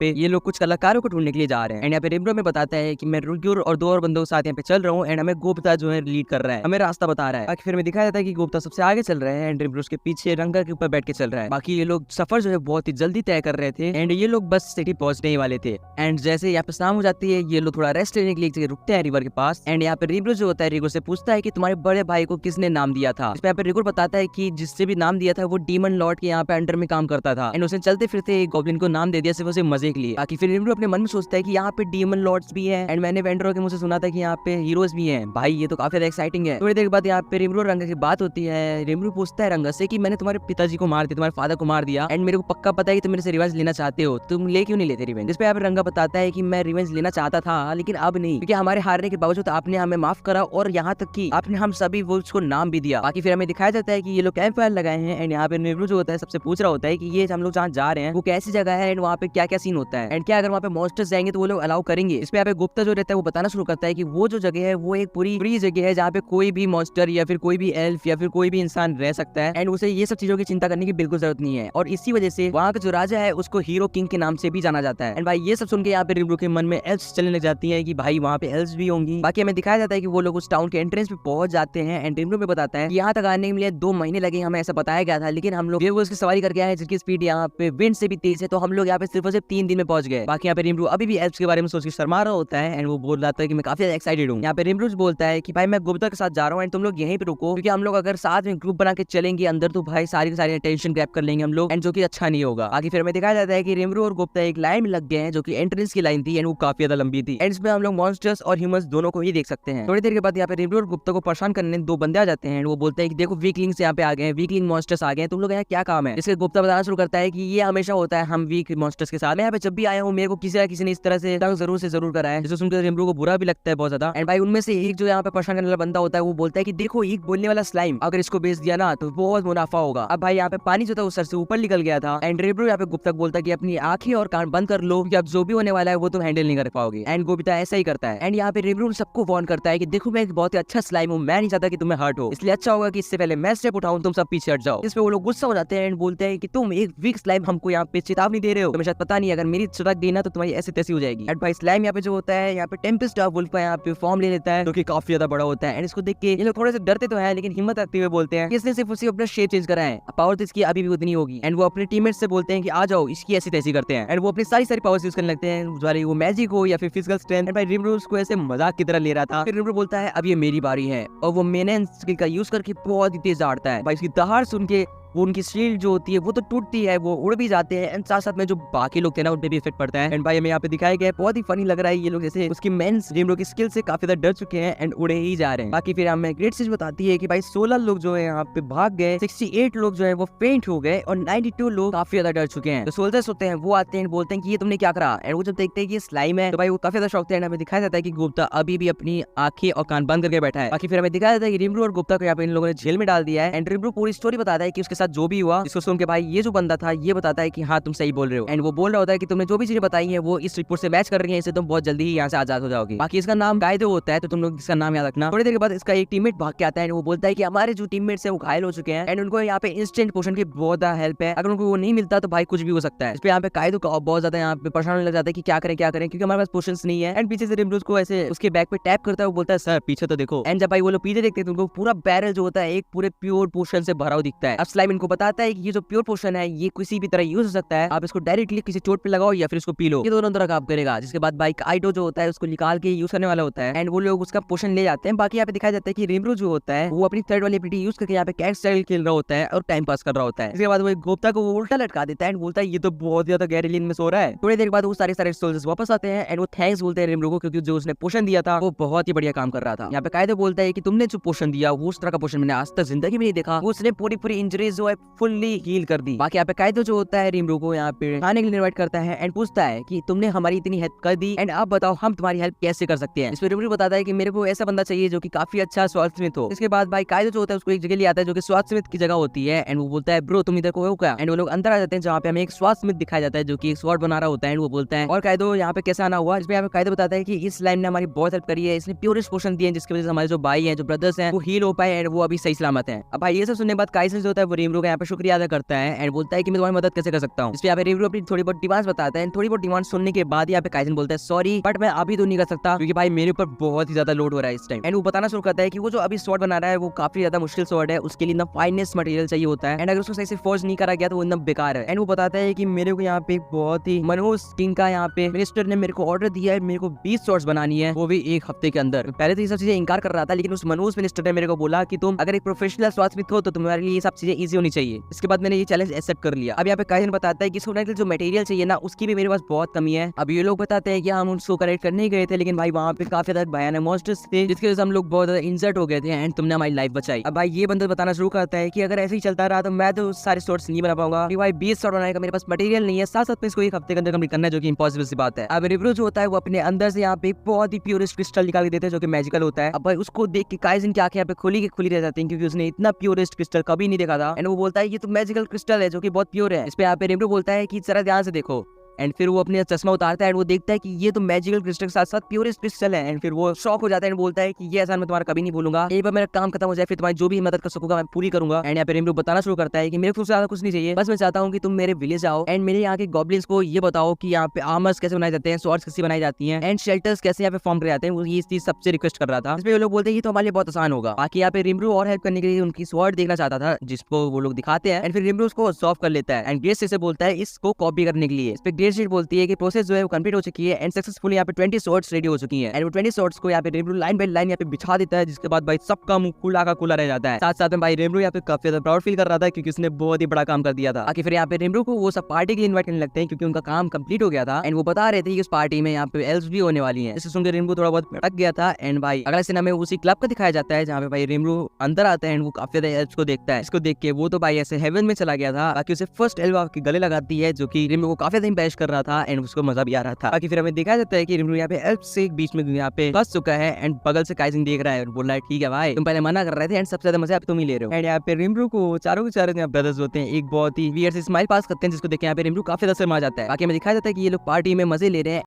पे ये लोग कुछ कलाकारों को ढूंढने के लिए जा रहे हैं। एंड यहाँ पे रिम्ब्रो में बताता है कि मैं रुग्योर और 2 और बंदों के साथ यहाँ पे चल रहा हूँ एंड हमें गुप्ता जो है लीड कर रहा है, हमें रास्ता बता रहा है। बाकी फिर में दिखाया जाता है कि गुप्ता सबसे आगे चल रहे हैं एंड रिम्ब्रो उसके पीछे रंगा के ऊपर बैठ के चल रहा है। बाकी ये लोग सफर जो है बहुत ही जल्दी तय कर रहे थे एंड ये लोग बस सिटी पहुंचने ही वाले थे। एंड जैसे यहाँ पे शाम हो जाती है ये लोग थोड़ा रेस्ट लेने के लिए एक जगह रुकते हैं रिवर के पास। एंड यहाँ पे रिम्ब्रो जो होता है रिगोर से पूछता है कि तुम्हारे बड़े भाई को किसने नाम दिया था। इस पे यहाँ पे रिगोर बताता है कि जिससे भी नाम दिया था वो डीमन लॉर्ड के यहाँ पे अंडर में काम करता था एंड उसने चलते फिरते एक गॉब्लिन को नाम दे दिया सिर्फ उसे मजे के लिए। बाकी फिर रिम्ब्रो अपने मन में सोचता है कि यहाँ पे डीमन लॉर्ड्स भी है एंड मैंने वेंडरो के मुझसे सुना था कि यहाँ पे हीरोज भी हैं। भाई ये तो काफी ज्यादा एक्साइटिंग है। थोड़ी देर बाद यहाँ पे रिम्ब्रो रंगा की बात होती है। रिम्ब्रो पूछता है रंगा से कि मैंने तुम्हारे पिताजी को मार दिया, तुम्हारे फादर को मार दिया एंड मेरे को पक्का पता है कि तुम मेरे से रिवेंज लेना चाहते हो, तुम ले क्यों नहीं लेते रिवेंज। जिस पे यहाँ पे रंगा बताता है कि मैं रिवेंज लेना चाहता था लेकिन अब नहीं, क्योंकि हमारे हारने के बावजूद आपने हमें माफ करा और यहाँ तक कि आपने हम सभी वुल्व्स को नाम भी दिया। बाकी फिर हमें दिखाया जाता है कि ये लोग कैंप फायर लगाए हैं एंड यहाँ पे रिम्ब्रो जो होता है सबसे पूछ रहा होता है कि ये हम लोग जहाँ जा रहे हैं वो कैसी जगह है एंड वहाँ पे क्या क्या सीन होता है एंड क्या अगर वहाँ पे मॉन्स्टर्स जाएंगे तो वो लोग अलाउ करेंगे। इस पे यहाँ पे गुप्ता जो रहता है वो बताना शुरू करता है कि वो जो जगह है वो एक पूरी फ्री जगह है जहाँ पे कोई भी मॉन्स्टर या फिर कोई भी एल्फ या फिर कोई भी इंसान रह सकता है एंड उसे ये सब चीजों की चिंता करने की बिल्कुल जरूरत नहीं है। और इसी वजह से वहाँ का जो राजा है उसको हीरो किंग के नाम से भी जाना जाता है। एंड भाई ये सब सुन के यहाँ पे रिम्ब्रो के मन में एल्फ्स चलने लग जाती है कि भाई वहाँ पे एल्फ्स भी होंगी। बाकी हमें दिखाया जाता है कि वो लोग उस टाउन के एंट्रेंस पे पहुंच जाते हैं एंड रिम्ब्रो में बताता है कि यहाँ तक आने के लिए 2 महीने लगे, हमें ऐसा बताया गया था, लेकिन हम लोग की सवारी करके आए जिसकी स्पीड यहाँ पे विंड से भी तेज है, तो हम लोग यहाँ पे सिर्फ 3 दिन में पहुंच गए। बाकी यहाँ पे रिम्ब्रो अभी भी एल्फ्स के बारे में सोच के शर्मा रहा होता है एंड वो बोल रहा था कि मैं काफी एक्साइटेड हूँ। यहाँ पे रिम्ब्रो बोलता है कि भाई मैं गुप्ता के साथ जा रहा हूँ एंड तुम लोग यहीं पे रुको, क्योंकि हम लोग अगर साथ में ग्रुप बना के चलेंगे अंदर तो भाई सारी की सारी टेंशन ग्रैब कर लेंगे हम लोग एंड जो कि अच्छा नहीं होगा। आगे फिर हमें दिखाया जाता है कि रिम्ब्रो और गुप्ता एक लाइन में लग गए हैं जो कि एंट्रेंस की लाइन थी एंड वो काफी ज्यादा लंबी थी एंड इसमें हम लोग मॉन्स्टर्स और ह्यूमंस दोनों को ही देख सकते हैं। थोड़ी देर के बाद यहाँ पे रिम्ब्रो और गुप्ता को परेशान करने 2 बंदे आ जाते हैं। वो बोलते हैं कि देखो वीकलिंग्स यहाँ पे आ गए हैं, वीकलिंग मॉन्स्टर्स आ गए हैं, तुम लोग यहाँ क्या काम है। इसके गुप्ता बताना शुरू करता है कि ये हमेशा होता है हम वीक मॉन्स्टर्स के साथ। मैं यहाँ पे जब भी आया हूँ मेरे को किसी ना किसी ने इस तरह से जरूर से जरूर करा है, जिसे सुनकर रिम्ब्रो को बुरा भी लगता है बहुत ज्यादा। एंड भाई उनमें से एक जो यहाँ पे परेशान करने वाला बंदा होता है वो बोलता है कि देखो एक बोलने वाला स्लाइम अगर इसको बेच दिया ना तो बहुत मुनाफा होगा। अब भाई यहाँ पे पानी जो था वो सर से ऊपर निकल गया था एंड रिम्ब्रो यहाँ पे गुप्ता बोलता है कि अपनी आंखें और कान बंद कर लो, अब जो भी होने वाला है वो तुम हैंडल नहीं कर पाओगे। एंड गुप्ता ऐसा ही करता है एंड यहाँ पे रिम्ब्रो सबको वार्न करता है कि देखो मैं एक बहुत ही अच्छा स्लाइम हूँ, मैं नहीं चाहता कि तुम्हें हर्ट हो, इसलिए अच्छा होगा कि इससे पहले मैं स्टेप उठाऊं तुम सब पीछे हट जाओ। इस पे वो लोग गुस्सा हो जाते हैं एंड बोलते हैं कि तुम एक वीक स्लाइम हमको यहाँ पे चेतावनी दे रहे हो, तुम्हें शायद पता नहीं अगर मेरी चुटक गई ना तो तुम्हारी ऐसी तैसी हो जाएगी। एंड भाई स्लाइम यहाँ पे जो होता है यहाँ पे टेम्पेस्ट ऑफ वुल्फ का यहाँ पे फॉर्म ले लेता है जो कि काफी ज्यादा बड़ा होता है एंड इसको देख के ये लोग थोड़े से डरते तो है लेकिन हिम्मत रखते हुए बोलते हैं कि इसने सिर्फ उसी अपना शेप चेंज करा है, पावर तो इसकी अभी भी उतनी होगी। एंड वो अपने टीममेट से बोलते हैं कि आ जाओ इसकी ऐसी तैसी करते हैं एंड वो अपनी सारी पावर्स यूज करने लगते हैं, वाली वो मैजिक हो या फिर फिजिकल स्ट्रेंथ। एंड भाई रिम्ब्रो उसको ऐसे मजाक की तरह ले रहा था। फिर रिम्ब्रो बोलता है अब ये मेरी बारी है और वो मेन स्किल का यूज करके बहुत ही तेज दौड़ता है। भाई उसकी दहाड़ सुन के वो उनकी शील्ड जो होती है वो तो टूटती है, वो उड़ भी जाते हैं एंड साथ साथ में जो बाकी लोग थे ना उन पे भी इफेक्ट पड़ता है। एंड भाई हमें यहाँ पे दिखाया गया है बहुत ही फनी लग रहा है, ये लोग जैसे उसकी मेंस रिम्ब्रो की स्किल से काफी ज्यादा डर चुके हैं एंड उड़े ही जा रहे हैं। बाकी फिर हमें ग्रेट चीज बताती है कि भाई 16 लोग जो है यहाँ पे भाग गए, 68 लोग जो है वो फेंट हो गए और 92 लोग काफी ज्यादा डर चुके हैं। तो सोल्जर्स होते हैं वो आते हैं बोलते हैं कि ये तुमने क्या करा एंड वो जब देखते हैं कि ये स्लाइम है तो भाई वो काफी ज्यादा शौक थे। हमें दिखाया जाता है कि गुप्ता अभी भी अपनी आंखें और कान बंद करके बैठा है। बाकी फिर हमें दिखाया जाता है कि रिम्ब्रो और गुप्ता को यहाँ पे इन लोगों ने जेल में डाल दिया है एंड रिम्ब्रो पूरी स्टोरी बताता है कि उसके साथ जो भी हुआ, जिसको सुन के भाई ये जो बंदा था ये बताता है कि हाँ तुम सही बोल रहे हो एंड वो बोल रहा होता है कि तुमने जो भी चीजें बताई है वो इस रिपोर्ट से मैच कर रही है, इससे तुम बहुत जल्दी ही यहाँ से आजाद हो जाओगे। बाकी इसका नाम कायदो होता है तो तुम लोग इसका नाम याद रखना। थोड़ी देर के बाद इसका एक टीममेट भाग के आता है, वो बोलता है कि हमारे जो टीममेट्स हैं वो घायल हो चुके हैं एंड उनको यहाँ पे इंस्टेंट पोशन की बहुत ज्यादा हेल्प है, अगर उनको वो नहीं मिलता तो भाई कुछ भी हो सकता है। इस पे यहाँ पे कायदो का बहुत ज्यादा यहाँ पे परेशान लग जाता है कि क्या करें क्योंकि हमारे पास पोशंस नहीं है। एंड पीछे से रिम्ब्रो को ऐसे उसके बैक पे टैप करता है, वो बोलता है सर पीछे तो देखो। एंड जब भाई वो लोग पीछे देखते हैं तो उनको पूरा बैरल जो होता है एक पूरे प्योर पोशन से भरा हुआ दिखता है। अब स्लाइम इनको बताता है कि ये जो प्योर पोशन है ये किसी भी तरह यूज हो सकता है, आप इसको डायरेक्टली किसी चोट पे लगाओ या फिर इसको पी लो, ये दोनों तरह काम करेगा। जिसके बाद भाई काइडो जो होता है उसको निकाल के यूज करने वाला होता है एंड वो लोग उसका पोशन ले जाते हैं। बाकी यहाँ पे दिखाया जाता है कि रिम्ब्रो जो होता है वो अपनी थर्ड वाली एबिलिटी यूज करके यहाँ पे कैट स्टाइल खेल रहा होता है और टाइम पास कर रहा होता है। इसके बाद वो गुप्ता को उल्टा लटका देता है एंड बोलता है ये तो बहुत ज्यादा गहरी नींद में सो रहा है। थोड़ी देर बाद वो सारे सोल्जर्स वापस आते हैं एंड वो थैंक्स बोलते हैं रिम्ब्रो को, क्योंकि जो उसने पोशन दिया था वो बहुत ही बढ़िया काम कर रहा था। यहाँ पे कायदो बोलता है कि तुमने जो पोशन दिया वो उस तरह का पोशन मैंने आज तक जिंदगी में नहीं देखा, उसने पूरी इंजरीज जो है फुल्ली हील कर दी। बाकी यहाँ पे कायदो जो होता है रिम्ब्रो को यहाँ पे खाने के लिए इनवाइट करता है एंड पूछता है कि तुमने हमारी इतनी हेल्प कर दी एंड आप बताओ हम तुम्हारी हेल्प कैसे कर सकते हैं। इसमें रिम्ब्रो बताता है कि मेरे को ऐसा बंदा चाहिए जो कि काफी अच्छा स्वास्थ्यमित हो। इसके बाद भाई कायदो जो होता है उसको एक जगह ले आता है जो कि स्वास्थ्यमित की जगह होती है एंड वो बोलता है ब्रो तुम इधर को हो क्या। एंड वो लोग अंदर आ जाते हैं जहाँ पे हमें एक स्वास्थ्यमित दिखाया जाता है जो कि एक स्वॉर्ड बना रहा होता है एंड वो बोलता है और कायदो यहाँ पे कैसे आना हुआ। इसमें यहाँ पे कायदो बताता है कि इस लाइन ने हमारी बहुत हेल्प करी है, इसने प्योरेस्ट पोशन दिए जिसकी वजह से हमारे जो भाई हैं जो ब्रदर्स हैं वो हील हो पाए एंड वो अभी सही सलामत है। अब भाई ये सब सुनने के बाद काइसन जो होता है वो रिमरू का यहाँ पे शुक्रिया अदा करता है एंड बोलता है कि मैं तुम्हारी मदद कैसे कर सकता हूँ। इस पे यहाँ पे रिमरू अपनी थोड़ी बहुत डिमांड्स बताता है। थोड़ी बहुत डिमांड सुनने के बाद यहाँ पे काइजन बोलता है सॉरी बट मैं अभी तो नहीं कर सकता क्योंकि भाई मेरे ऊपर बहुत ही ज्यादा लोड हो रहा है इस टाइम। एंड वो बताना शुरू करता है कि वो जो अभी स्वॉर्ड बना रहा है वो काफी ज्यादा मुश्किल स्वॉर्ड है, उसके लिए एकदम फाइनेस्ट मटेरियल चाहिए होता है एंड अगर उसको सही से फोर्ज नहीं करा गया तो वो एकदम बेकार है। एंड वो बताता है कि मेरे को यहाँ पे बहुत ही मनोज किंग का यहाँ पे मिनिस्टर ने मेरे को ऑर्डर दिया है, मेरे को 20 स्वॉर्ड्स बनानी है, वो भी एक हफ्ते के अंदर। पहले तो ये सब चीजें इनकार कर रहा था लेकिन उस मनोज मिनिस्टर ने मेरे को बोला कि तुम अगर एक प्रोफेशनल स्वास्थ्यविद हो तो तुम्हारे लिए ये सब चीजें इजी होनी चाहिए। इसके बाद मैंने ये चैलेंज एक्सेप्ट कर लिया। अब यहाँ पे काइजन बताता है कि इसको जो मटेरियल चाहिए ना उसकी भी मेरे पास बहुत कमी है। अब ये लोग बताते हैं कि हम उसको करेक्ट करने ही गए थे लेकिन भाई वहाँ पे काफी ज्यादा भयानक मॉन्स्टर्स थे जिसकी वजह से हम लोग बहुत ज्यादा इंजर्ड हो गए थे एंड तुमने हमारी लाइफ बचाई। अब भाई ये बंदा बताना शुरू करता है कि अगर ऐसे ही चलता रहा तो मैं तो सारे शॉट्स नहीं बना पाऊंगा क्योंकि भाई 20 शॉट बनाने का मेरे पास मटेरियल नहीं है, साथ साथ में इसको एक हफ्ते के अंदर कंप्लीट करना है जो कि इम्पॉसिबल सी बात है। अब रिव्यू जो होता है वो अपने अंदर से यहाँ पे बहुत ही प्योरेस्ट क्रिस्टल निकाल के देते हैं जो कि मैजिकल होता है। अब भाई उसको देख के काइजन की आंखें यहाँ पे खुली रह जाती हैं क्योंकि उसने इतना प्योरेस्ट क्रिस्टल कभी नहीं देखा था एंड वो बोलता है ये तो मैजिकल क्रिस्टल है जो कि बहुत प्योर है। इस पे यहाँ पे रिव्यू बोलता है कि जरा ध्यान से देखो एंड फिर वो अपने चश्मा उतारता है एंड वो देखता है कि ये तो मैजिकल क्रिस्टल के साथ साथ प्योरेस्ट क्रिस्टल है एंड फिर वो शॉक हो जाता है एंड बोलता है कि ये एहसान मैं तुम्हारा कभी नहीं भूलूंगा, एक बार मेरा काम खत्म हो जाए फिर तुम्हारी जो भी मदद कर सकूंगा मैं पूरी करूंगा। एंड यहाँ पे रिमरू बताना शुरू करता है कि मेरे को ज्यादा कुछ नहीं चाहिए, बस मैं चाहता हूँ कि तुम मेरे विलेज आओ एंड मेरे यहाँ के गॉब्लिन्स को ये बताओ कि यहाँ पे आर्मर्स कैसे बनाए जाते हैं, स्वॉर्ड्स कैसे बनाई जाती हैं एंड शेल्टर्स कैसे यहाँ पे फॉर्म करे जाते हैं। वो ये चीज सबसे रिक्वेस्ट कर रहा था। इसमें वो लोग बोलते हैं ये तो हमारे लिए बहुत आसान होगा। बाकी यहाँ पे रिमरू और हेल्प करने के लिए उनकी स्वॉर्ड देखना चाहता था जिसको वो लोग दिखाते हैं एंड फिर रिमरू उसको सॉल्व कर लेता है एंड ग्रेस से बोलता है इसको कॉपी करने के लिए। इस पे ग्रेस बोलती है कि प्रोसेस जो है वो कंप्लीट हो चुकी है एंड सक्सेसफुली यहाँ पे 20 शॉट्स रेडी हो चुकी हैं एंड वो 20 शॉट्स को यहाँ पे रिमरू लाइन बाय लाइन यहाँ पे बिछा देता है जिसके बाद भाई सबका मुंह खुला का खुला रह जाता है। साथ साथ में भाई रिमरू यहाँ पे काफी ज्यादा प्राउड फील कर रहा था क्योंकि उसने बहुत ही बड़ा काम कर दिया था। आखिर फिर यहाँ पे रिमरू को वो सब पार्टी के लिए इन्वाइट करने लगते हैं क्योंकि उनका काम कंप्लीट हो गया था एंड वो बता रहे थे कि उस पार्टी में यहाँ पे एल्व्स भी होने वाली है। इसे सुनकर रिमरू थोड़ा बहुत भटक गया था एंड भाई अगला सीन हमें उसी क्लब का दिखाया जाता है जहाँ पे भाई रिमरू अंदर आता है एंड वो काफी ज्यादा एल्व्स को देखता है। इसको देख के वो तो भाई ऐसे हेवन में चला गया था। बाकी उसे फर्स्ट एल्व के गले लगाती है जो कि रिमरू को काफी ज्यादा इंप्रेस कर रहा था एंड उसको मजा भी आ रहा था। बाकी फिर हमें दिखाया जाता है कि रिमरू यहाँ पे एल्व से बीच में यहाँ पे फंस चुका है एंड बगल से काइजन देख रहा है और बोल रहा है ठीक है भाई तुम पहले मना कर रहे थे एंड सबसे ज्यादा मजा अब तुम ही ले रहे हो। एंड यहाँ पे रिमरू को चारों के चारों ब्रदर्स होते हैं एक बहुत ही वियर्ड से स्माइल पास करते हैं जिसको देख के यहाँ पे रिमरू काफी ज्यादा शर्मा जाता है। बाकी हमें दिखाया जाता है कि ये लोग पार्टी में मजे ले रहे हैं